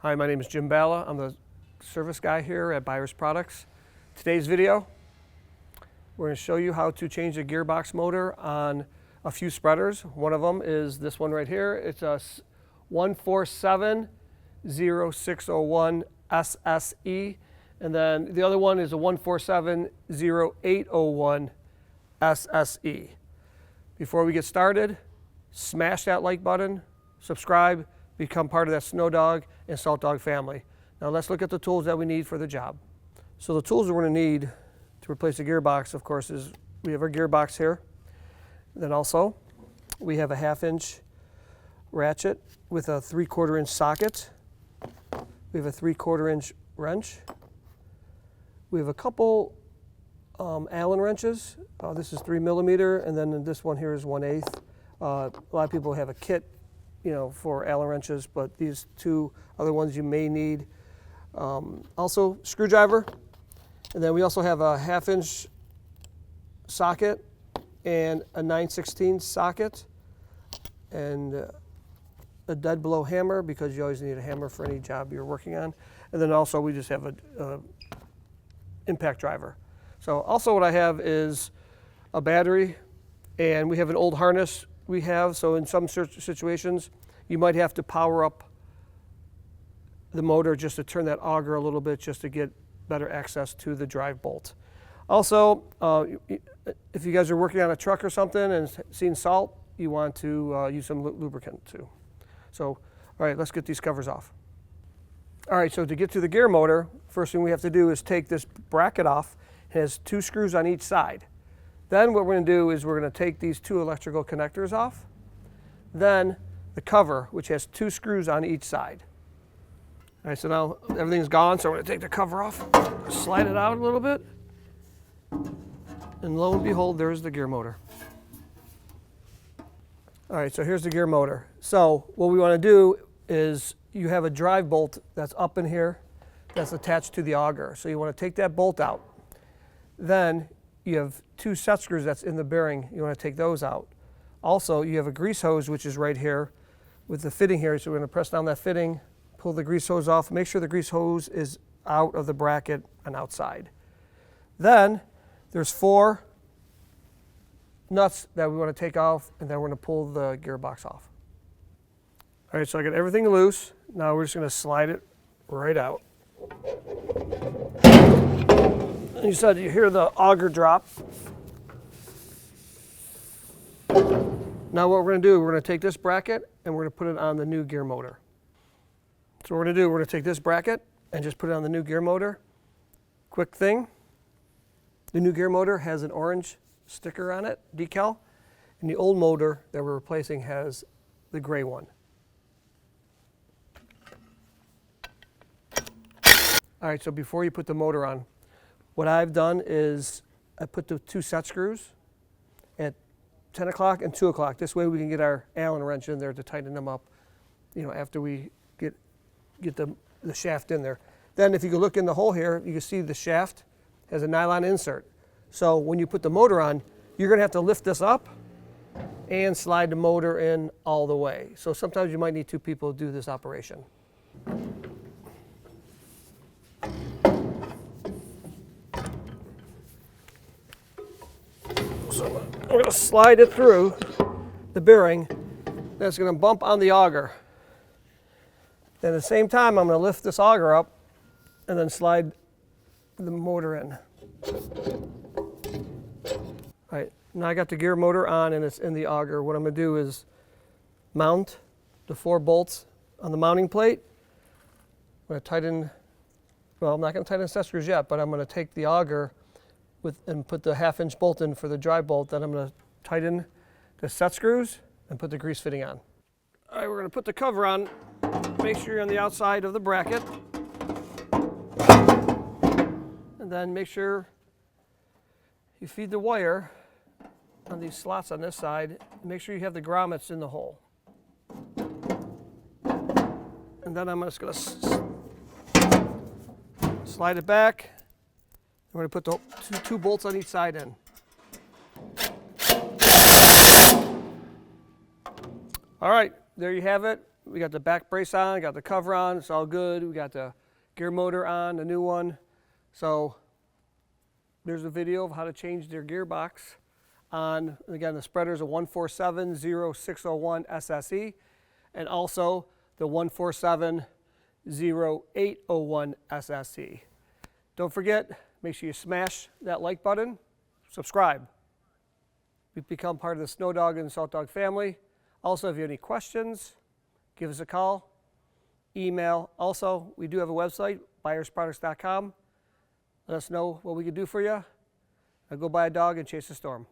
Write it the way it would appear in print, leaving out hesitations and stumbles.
Hi, my name is Jim Balla. I'm the service guy here at Byers Products. Today's video, we're going to show you how to change the gearbox motor on a few spreaders. One of them is this one right here. It's a 1470601SSE, and then the other one is a 1470801SSE. Before we get started, smash that like button, subscribe, become part of that SaltDogg and SaltDogg family. Now let's look at the tools that we need for the job. So the tools we're going to need to replace the gearbox, of course, is we have our gearbox here. Then also we have a 1/2-inch ratchet with a 3/4 inch socket. We have a 3/4 inch wrench. We have a couple Allen wrenches. This is 3mm, and then this one here is 1/8. A lot of people have a kit, for Allen wrenches, but these two are the ones you may need. Also, screwdriver, and then we also have a 1/2-inch socket and a 9/16 socket, and a dead blow hammer, because you always need a hammer for any job you're working on. And then also we just have a impact driver. So also what I have is a battery, and we have an old harness we have, so in some situations you might have to power up the motor just to turn that auger a little bit, just to get better access to the drive bolt. Also, if you guys are working on a truck or something and seeing salt, you want to use some lubricant too. So, all right, let's get these covers off. All right, so to get to the gear motor, first thing we have to do is take this bracket off. It has 2 screws on each side. Then what we're going to do is we're going to take these 2 electrical connectors off. Then the cover, which has 2 screws on each side. All right, so now everything's gone, so we're going to take the cover off, slide it out a little bit, and lo and behold, there's the gear motor. All right, so here's the gear motor. So what we want to do is you have a drive bolt that's up in here that's attached to the auger. So you want to take that bolt out. Then you have 2 set screws that's in the bearing. You want to take those out. Also, you have a grease hose, which is right here with the fitting here. So we're going to press down that fitting, pull the grease hose off, make sure the grease hose is out of the bracket and outside. Then there's 4 nuts that we want to take off, and then we're going to pull the gearbox off. All right, so I got everything loose. Now we're just going to slide it right out. And you said you hear the auger drop. Now what we're going to do, we're going to take this bracket and we're going to put it on the new gear motor. So what we're going to do, we're going to take this bracket and just put it on the new gear motor. Quick thing, the new gear motor has an orange sticker on it, decal, and the old motor that we're replacing has the gray one. All right, so before you put the motor on, what I've done is I put the 2 set screws at 10 o'clock and 2 o'clock. This way we can get our Allen wrench in there to tighten them up, after we get the shaft in there. Then if you can look in the hole here, you can see the shaft has a nylon insert. So when you put the motor on, you're going to have to lift this up and slide the motor in all the way. So sometimes you might need 2 people to do this operation. So I'm going to slide it through the bearing. Then it's going to bump on the auger. Then at the same time, I'm going to lift this auger up and then slide the motor in. All right, now I got the gear motor on and it's in the auger. What I'm going to do is mount the 4 bolts on the mounting plate. I'm going to tighten, well, I'm not going to tighten the set screws yet, but I'm going to take the auger and put the 1/2-inch bolt in for the drive bolt. Then I'm going to tighten the set screws and put the grease fitting on. All right, we're going to put the cover on. Make sure you're on the outside of the bracket. And then make sure you feed the wire on these slots on this side. Make sure you have the grommets in the hole. And then I'm just going to slide it back. We're going to put the 2 bolts on each side in. All right, there you have it. We got the back brace on, got the cover on, it's all good. We got the gear motor on, the new one. So there's a video of how to change their gearbox on, again, the spreader is a 1470601SSE and also the 1470801SSE. Don't forget, make sure you smash that like button, subscribe. We've become part of the SaltDogg and SaltDogg family. Also, if you have any questions, give us a call, email. Also, we do have a website, buyersproducts.com. Let us know what we can do for you. Now go buy a dog and chase the storm.